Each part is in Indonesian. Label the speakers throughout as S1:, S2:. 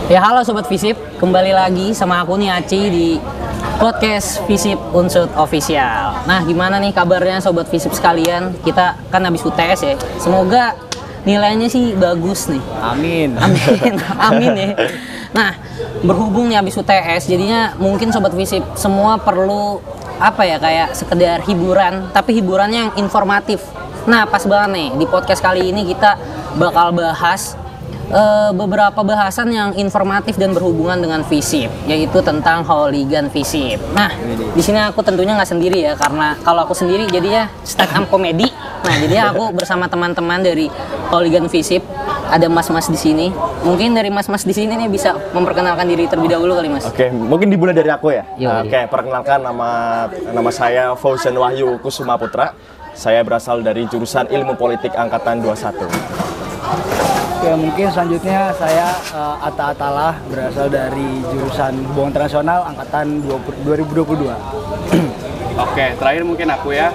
S1: Ya halo Sobat Visip, kembali lagi sama aku nih Aci di podcast Visip Unsut Official. Nah gimana nih kabarnya Sobat Visip sekalian? Kita kan habis UTS ya, semoga nilainya sih bagus nih.
S2: Amin.
S1: Amin, amin ya. Nah berhubung nih habis UTS, jadinya mungkin Sobat Visip semua perlu apa ya, kayak sekedar hiburan, tapi hiburannya yang informatif. Nah pas banget nih, di podcast kali ini kita bakal bahas beberapa bahasan yang informatif dan berhubungan dengan Visip, yaitu tentang hooligan Visip. Nah, di sini aku tentunya nggak sendiri ya, karena kalau aku sendiri jadinya stand up comedy. Nah, jadi aku bersama teman-teman dari hooligan Visip. Ada mas-mas di sini. Mungkin dari mas-mas di sini nih bisa memperkenalkan diri terlebih dahulu kali mas.
S2: Oke, mungkin dimulai dari aku ya.
S1: Yo,
S2: Oke, perkenalkan nama saya Fauzan Wahyu Kusuma Putra. Saya berasal dari jurusan Ilmu Politik Angkatan 21.
S3: Oke, mungkin selanjutnya saya Atta Atalah, berasal dari jurusan Hubungan Internasional Angkatan 2022.
S4: Oke, terakhir mungkin aku ya,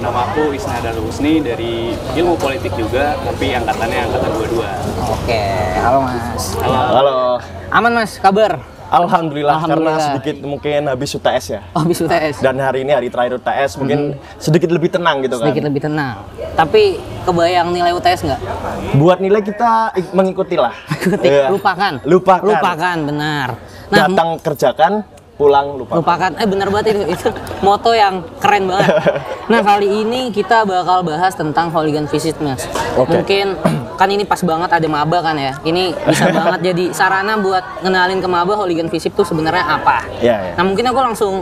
S4: nama aku Isna Dalu Husni dari Ilmu Politik juga, tapi angkatannya angkatan 22.
S1: Oke, halo mas.
S2: Halo.
S1: Aman mas, kabar?
S2: Alhamdulillah,
S1: Alhamdulillah.
S2: karena sedikit mungkin habis UTS ya.
S1: Oh, habis UTS.
S2: Dan hari ini hari terakhir UTS, mungkin sedikit lebih tenang gitu kan.
S1: Sedikit lebih tenang. Tapi kebayang nilai UTS nggak?
S2: Buat nilai kita mengikuti lah. Iya.
S1: Lupakan.
S2: Lupakan.
S1: Lupakan, benar. Nah,
S2: Datang kerjakan, pulang lupakan.
S1: benar banget itu moto yang keren banget. Nah kali ini kita bakal bahas tentang hooligan Visip mas.
S2: Oke.
S1: Mungkin kan ini pas banget ada maba kan ya. Ini bisa banget jadi sarana buat ngenalin ke maba hooligan Visip tuh sebenarnya apa.
S2: Iya.
S1: Nah mungkin aku langsung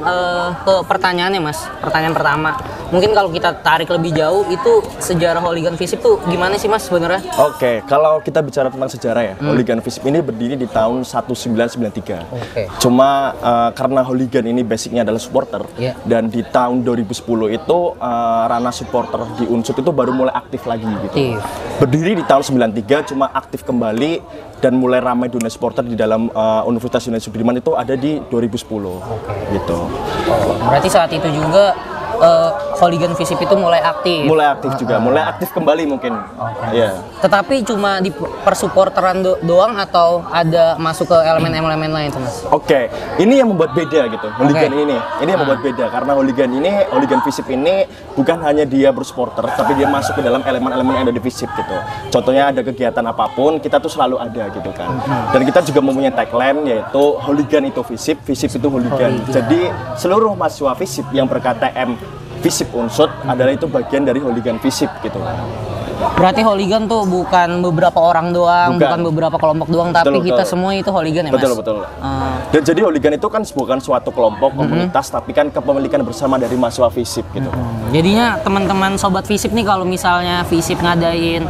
S1: ke pertanyaannya mas. Pertanyaan pertama. Mungkin kalau kita tarik lebih jauh itu sejarah hooligan Visip tuh gimana sih mas sebenarnya?
S2: Oke, kalau kita bicara tentang sejarah ya, hooligan Visip ini berdiri di tahun 1993.
S1: Oke.
S2: Cuma karena hooligan ini basicnya adalah supporter,
S1: Iya.
S2: dan di tahun 2010 itu ranah supporter di Unsut itu baru mulai aktif lagi gitu.
S1: Aktif.
S2: Berdiri di tahun 93, cuma aktif kembali dan mulai ramai dunia supporter di dalam Universitas Yunus Sudirman itu ada di 2010. Gitu.
S1: Oh, berarti saat itu juga hooligan Visip itu mulai aktif.
S2: Mulai aktif juga, mulai aktif kembali mungkin. Iya.
S1: Tetapi cuma di persupporteran doang atau ada masuk ke elemen-elemen lain tuh mas?
S2: Oke, ini yang membuat beda gitu. Hooligan
S1: Oke.
S2: ini yang membuat beda karena hooligan Visip ini bukan hanya dia bersupporter, tapi dia masuk ke dalam elemen-elemen yang ada di Visip gitu. Contohnya ada kegiatan apapun, kita tuh selalu ada gitu kan. Dan kita juga mempunyai tagline yaitu hooligan itu Visip, Visip itu hooligan. Jadi seluruh mahasiswa Visip yang ber-KTM Visip Unsut adalah itu bagian dari hooligan Visip gitu kan.
S1: Berarti hooligan tuh bukan beberapa orang doang, bukan beberapa kelompok doang, tapi
S2: Betul,
S1: kita
S2: betul.
S1: semua itu hooligan ya mas?
S2: Betul. Dan jadi hooligan itu kan bukan suatu kelompok komunitas, tapi kan kepemilikan bersama dari mahasiswa Visip gitu.
S1: Jadinya teman-teman sobat Visip nih kalau misalnya Visip ngadain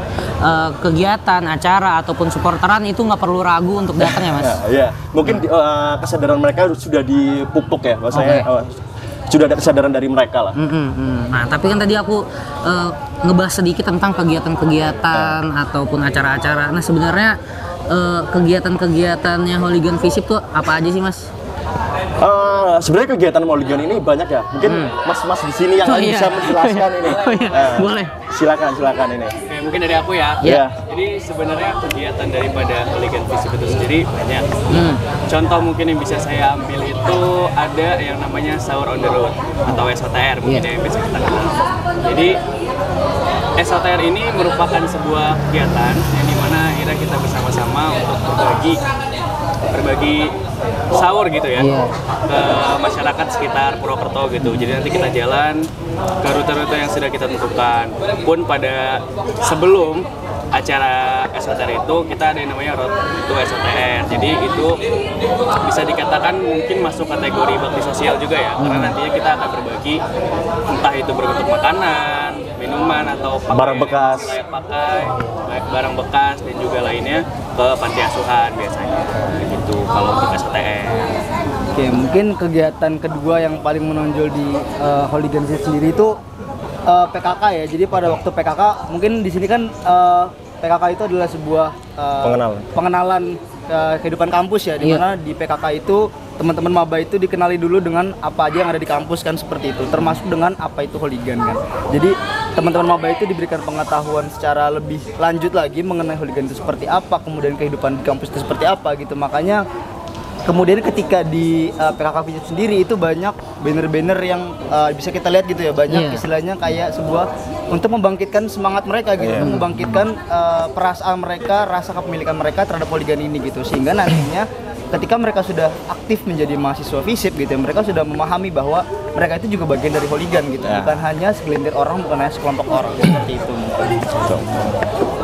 S1: kegiatan, acara ataupun supporteran itu nggak perlu ragu untuk datang ya mas?
S2: Iya, mungkin kesadaran mereka sudah dipupuk ya, maksudnya sudah ada kesadaran dari mereka lah.
S1: Nah, tapi kan tadi aku ngebahas sedikit tentang kegiatan-kegiatan ataupun acara-acara. Nah, sebenarnya kegiatan-kegiatannya hooligan Visip tuh apa aja sih, Mas?
S2: Sebenarnya kegiatan hooligan ini banyak ya. Mungkin mas-mas di sini yang lain bisa menjelaskan ini.
S1: Boleh.
S2: Silakan ini.
S4: Oke, mungkin dari aku ya.
S2: Iya.
S4: Jadi sebenarnya kegiatan daripada hooligan Visip itu sendiri banyak. Contoh mungkin yang bisa saya ambil itu ada yang namanya sahur on the road atau SOTR mungkin yang bisa kita kenal. Jadi SOTR ini merupakan sebuah kegiatan yang dimana akhirnya kita bersama-sama untuk berbagi sahur gitu ya ke masyarakat sekitar Purwokerto gitu. Jadi nanti kita jalan ke rute-rute yang sudah kita tentukan. Pun pada sebelum acara SOTR itu kita ada yang namanya Road to SOTR. Jadi itu bisa dikatakan mungkin masuk kategori bakti sosial juga ya, karena nantinya kita akan berbagi entah itu berbentuk makanan, minuman atau
S2: Barang bekas.
S4: layak pakai, baik barang bekas dan juga lainnya ke panti asuhan biasanya gitu kalau untuk SOTR.
S3: Oke, mungkin kegiatan kedua yang paling menonjol di hooligan Visip sendiri itu PKK ya. Jadi pada waktu PKK mungkin di sini kan PKK itu adalah sebuah pengenalan kehidupan kampus ya, di mana di PKK itu teman-teman maba itu dikenali dulu dengan apa aja yang ada di kampus kan, seperti itu, termasuk dengan apa itu hooligan kan. Jadi teman-teman maba itu diberikan pengetahuan secara lebih lanjut lagi mengenai hooligan itu seperti apa, kemudian kehidupan di kampus itu seperti apa gitu. Makanya kemudian ketika di PKK FISIP sendiri itu banyak banner-banner yang bisa kita lihat gitu ya, banyak istilahnya kayak sebuah untuk membangkitkan semangat mereka gitu, untuk membangkitkan perasaan mereka, rasa kepemilikan mereka terhadap hooligan ini gitu, sehingga nantinya ketika mereka sudah aktif menjadi mahasiswa FISIP gitu ya, mereka sudah memahami bahwa mereka itu juga bagian dari hooligan gitu, bukan hanya segelintir orang, bukan hanya sekelompok orang seperti itu.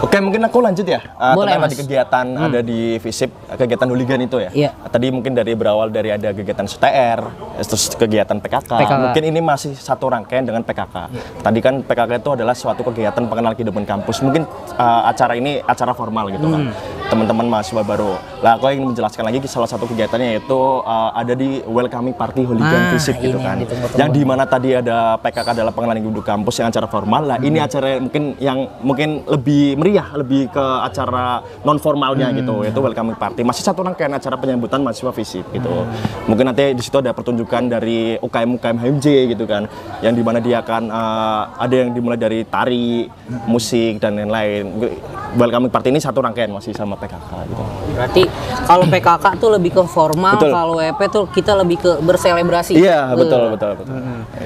S2: Oke, mungkin aku lanjut ya.
S1: Boleh,
S2: tentang
S1: Mas.
S2: tadi kegiatan ada di FISIP, kegiatan hooligan itu ya.
S1: Iya.
S2: Tadi mungkin berawal dari ada kegiatan STR, terus kegiatan PKK. Mungkin ini masih satu rangkaian dengan PKK. Tadi kan PKK itu adalah suatu kegiatan pengenal kehidupan kampus. Mungkin acara ini acara formal gitu kan. Teman-teman mahasiswa baru. Lah, aku ingin menjelaskan lagi salah satu kegiatannya yaitu ada di welcoming party hooligan FISIP gitu kan. Yang di mana tadi ada PKK adalah pengenalan kehidupan kampus yang acara formal. Lah, ini acara mungkin lebih meriah, lebih ke acara non formalnya gitu, yaitu welcoming party. Masih satu rangkaian acara penyambutan mahasiswa FISIP gitu. Mungkin nanti di situ ada pertunjukan dari UKM HMJ gitu kan, yang dimana dia akan ada yang dimulai dari tari, musik dan lain-lain. Welcoming party ini satu rangkaian masih sama PKK gitu.
S1: Berarti kalau PKK tuh lebih ke formal, kalau WP tuh kita lebih ke berselebrasi.
S2: Iya, betul.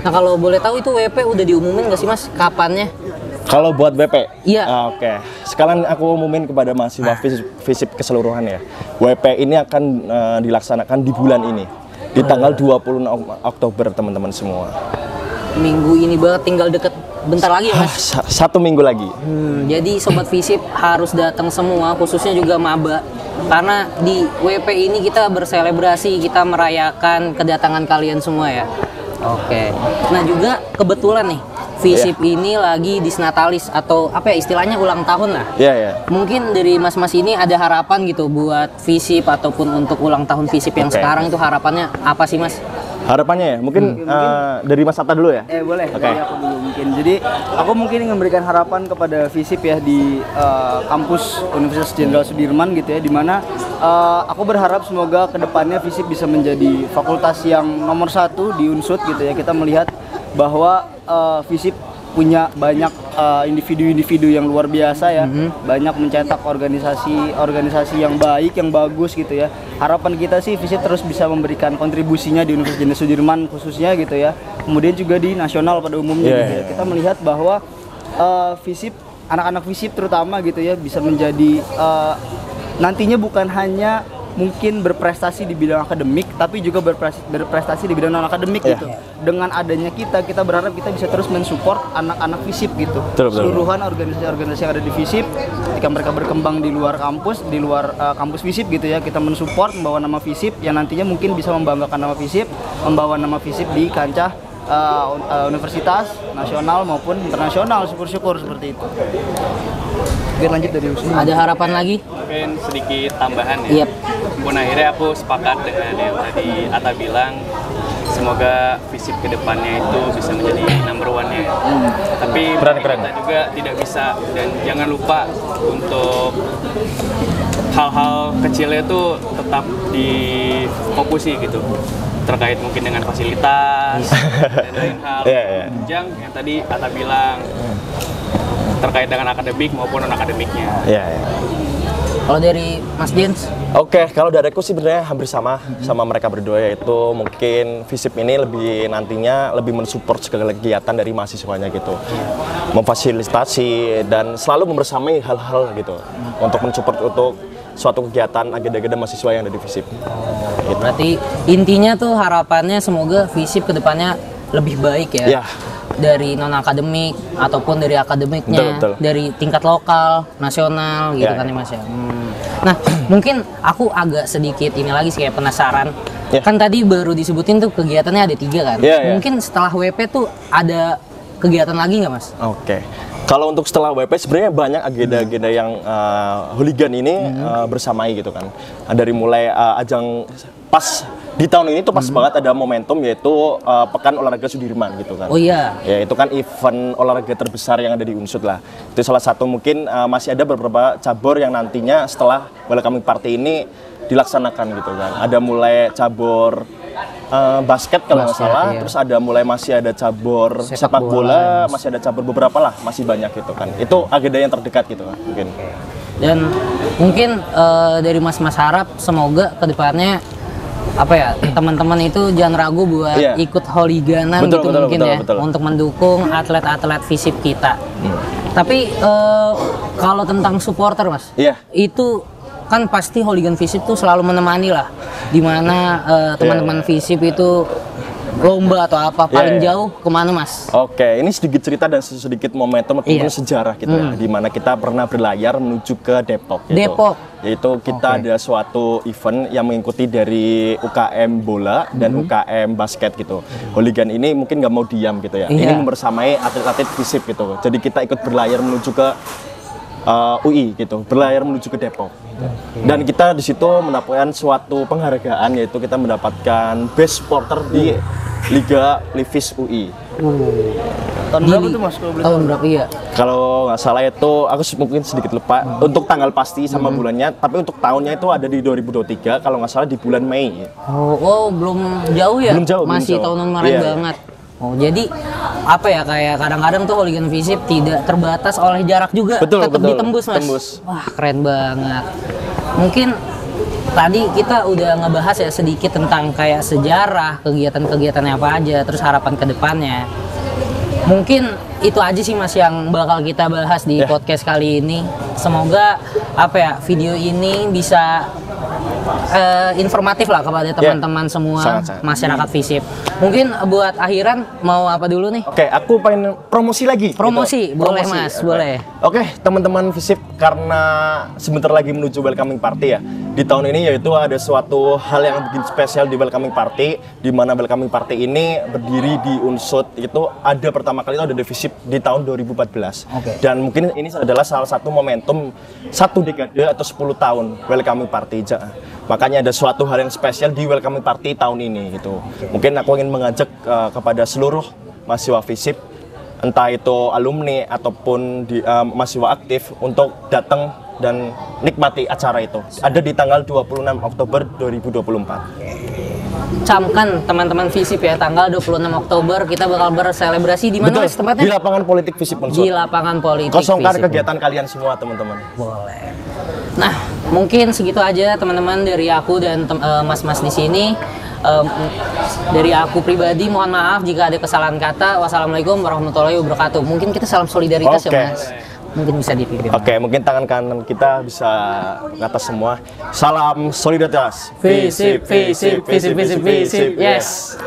S1: Nah, kalau boleh tahu itu WP udah diumumin nggak sih Mas? Kapannya?
S2: Kalau buat BP?
S1: Iya.
S2: Oke. Sekalian aku umumin kepada mahasiswa FISIP keseluruhan ya. WP ini akan dilaksanakan di bulan ini. Di tanggal 20 Oktober teman-teman semua.
S1: Minggu ini banget, tinggal deket bentar lagi ya Mas?
S2: Satu minggu lagi.
S1: Jadi Sobat FISIP harus datang semua, khususnya juga maba. Karena di WP ini kita berselebrasi, kita merayakan kedatangan kalian semua ya. Oke. Nah juga kebetulan nih, FISIP ini lagi disnatalis atau apa ya istilahnya ulang tahun lah.
S2: Iya.
S1: Mungkin dari mas-mas ini ada harapan gitu buat FISIP ataupun untuk ulang tahun FISIP yang sekarang itu harapannya apa sih Mas?
S2: Harapannya ya, mungkin dari Mas Atta dulu ya?
S3: Boleh, dari aku dulu mungkin. Jadi aku mungkin ingin memberikan harapan kepada FISIP ya di kampus Universitas Jenderal Sudirman gitu ya, dimana aku berharap semoga kedepannya FISIP bisa menjadi fakultas yang nomor 1 di Unsud gitu ya. Kita melihat bahwa FISIP punya banyak individu-individu yang luar biasa ya, banyak mencetak organisasi yang baik, yang bagus gitu ya. Harapan kita sih FISIP terus bisa memberikan kontribusinya di Universitas Jenderal Sudirman khususnya gitu ya, kemudian juga di nasional pada umumnya gitu ya. Kita melihat bahwa FISIP, anak-anak FISIP terutama gitu ya, bisa menjadi nantinya bukan hanya mungkin berprestasi di bidang akademik, tapi juga berprestasi di bidang non akademik gitu. Dengan adanya kita berharap kita bisa terus mensupport anak-anak FISIP gitu. Seluruhan organisasi-organisasi yang ada di FISIP, ketika mereka berkembang di luar kampus, kampus FISIP gitu ya, kita mensupport, membawa nama FISIP yang nantinya mungkin bisa membanggakan nama FISIP, membawa nama FISIP di kancah universitas nasional maupun internasional. Syukur-syukur seperti itu. Biar lanjut dari usia.
S1: Ada harapan lagi?
S4: Mungkin sedikit tambahan ya. Pun akhirnya aku sepakat dengan yang tadi Atta bilang, semoga FISIP kedepannya itu bisa menjadi number one-nya. Tapi kita juga tidak bisa, dan jangan lupa untuk hal-hal kecilnya itu tetap difokusi gitu, terkait mungkin dengan fasilitas dan lain hal. Yang tadi Atta bilang terkait dengan akademik maupun non akademiknya.
S1: Kalau dari Mas Jens?
S2: Oke, kalau dari aku sih sebenarnya hampir sama mereka berdua, yaitu mungkin FISIP ini nantinya lebih mensupport segala kegiatan dari mahasiswanya gitu, memfasilitasi dan selalu membersamai hal-hal gitu untuk mensupport untuk suatu kegiatan agenda-agenda mahasiswa yang ada di FISIP. Gitu.
S1: Berarti intinya tuh harapannya semoga FISIP kedepannya lebih baik ya. Dari non akademik ataupun dari akademiknya, dari tingkat lokal, nasional gitu kan ya Mas ya. Nah mungkin aku agak sedikit ini lagi sih kayak penasaran. Kan tadi baru disebutin tuh kegiatannya ada 3 kan. Mungkin setelah WP tuh ada kegiatan lagi nggak Mas?
S2: Oke. Kalau untuk setelah WP sebenarnya banyak agenda-agenda yang hooligan ini bersamai gitu kan. Dari mulai ajang pas di tahun ini tuh pas banget ada momentum yaitu Pekan Olahraga Sudirman gitu kan. Ya itu kan event olahraga terbesar yang ada di Unsud lah. Itu salah satu mungkin masih ada beberapa cabur yang nantinya setelah welcoming party ini dilaksanakan gitu kan. Ada mulai cabur basket kalau nggak
S1: Basket,
S2: salah,
S1: iya.
S2: terus ada masih ada cabur
S1: Sepak
S2: sepak bola,
S1: bola.
S2: masih ada cabur beberapa lah, masih banyak gitu kan. Itu agenda yang terdekat gitu kan, mungkin.
S1: Dan mungkin dari Mas harap semoga kedepannya apa ya, teman-teman itu jangan ragu buat
S2: Iya.
S1: ikut holiganan
S2: Betul,
S1: gitu
S2: betul,
S1: mungkin
S2: betul,
S1: ya,
S2: betul.
S1: untuk mendukung atlet-atlet FISIP kita. Tapi kalau tentang supporter Mas,
S2: Iya.
S1: itu kan pasti hooligan FISIP tuh selalu menemani lah, dimana teman-teman FISIP itu lomba atau apa paling
S2: Iya.
S1: jauh kemana Mas?
S2: Oke, ini sedikit cerita dan sedikit momentum ataupun
S1: Iya.
S2: sejarah gitu ya, di mana kita pernah berlayar menuju ke Depok. Gitu.
S1: Depok.
S2: Yaitu kita ada suatu event yang mengikuti dari UKM bola dan UKM basket gitu. Hooligan ini mungkin nggak mau diam gitu ya.
S1: Iya.
S2: Ini membersamai atlet-atlet FISIP gitu. Jadi kita ikut berlayar menuju ke UI gitu, berlayar menuju ke Depok. Dan kita di situ mendapatkan suatu penghargaan, yaitu kita mendapatkan best supporter di Liga Livis UI.
S3: Tahun berapa tuh Mas kalau boleh tahu?
S1: Tahun berapa ya?
S2: Kalau nggak salah itu, aku mungkin sedikit lupa untuk tanggal pasti sama bulannya, tapi untuk tahunnya itu ada di 2023, kalau nggak salah di bulan Mei.
S1: Oh, belum jauh ya?
S2: Belum jauh, belum
S1: Masih
S2: jauh.
S1: tahunan kemarin
S2: Iya, iya.
S1: banget. Oh, jadi apa ya, kayak kadang-kadang tuh hooligan FISIP tidak terbatas oleh jarak juga,
S2: Betul,
S1: tetap
S2: betul.
S1: ditembus Mas.
S2: Tembus.
S1: Wah, keren banget. Mungkin tadi kita udah ngebahas ya sedikit tentang kayak sejarah, kegiatan-kegiatannya apa aja, terus harapan ke depannya. Mungkin itu aja sih Mas yang bakal kita bahas di
S2: Ya.
S1: podcast kali ini. Semoga apa ya, video ini bisa informatif lah kepada teman-teman semua
S2: Sangat-sangat.
S1: masyarakat FISIP. Mungkin buat akhiran mau apa dulu nih?
S2: Oke, aku pengen promosi lagi.
S1: Promosi, boleh, Mas,
S2: Oke.
S1: boleh.
S2: Oke, teman-teman FISIP, karena sebentar lagi menuju welcoming party ya. Di tahun ini yaitu ada suatu hal yang bikin spesial di welcoming party, di mana welcoming party ini berdiri di Unsud. Itu ada pertama kali itu ada di FISIP di tahun 2014.
S1: Oke.
S2: Dan mungkin ini adalah salah satu momentum satu dekade atau 10 tahun welcoming party. Makanya ada suatu hal yang spesial di welcoming party tahun ini gitu. Mungkin aku ingin mengajak kepada seluruh mahasiswa FISIP, entah itu alumni ataupun mahasiswa aktif, untuk datang dan nikmati acara itu. Ada di tanggal 26 Oktober 2024.
S1: Camkan teman-teman FISIP ya, tanggal 26 Oktober kita bakal berselebrasi di mana Mas
S2: Di
S1: tempatnya?
S2: lapangan politik FISIP Unsud.
S1: Di lapangan politik
S2: Kosongkan
S1: FISIP.
S2: kegiatan kalian semua, teman-teman.
S1: Boleh. Nah, mungkin segitu aja teman-teman dari aku dan mas-mas di sini. Dari aku pribadi mohon maaf jika ada kesalahan kata. Wassalamualaikum warahmatullahi wabarakatuh. Mungkin kita salam solidaritas
S2: Oke.
S1: ya Mas. Mungkin bisa dipimpin.
S2: Oke, mungkin tangan kanan kita bisa ngatas semua. Salam solidaritas.
S1: FISIP, FISIP, FISIP, FISIP, FISIP. Yes.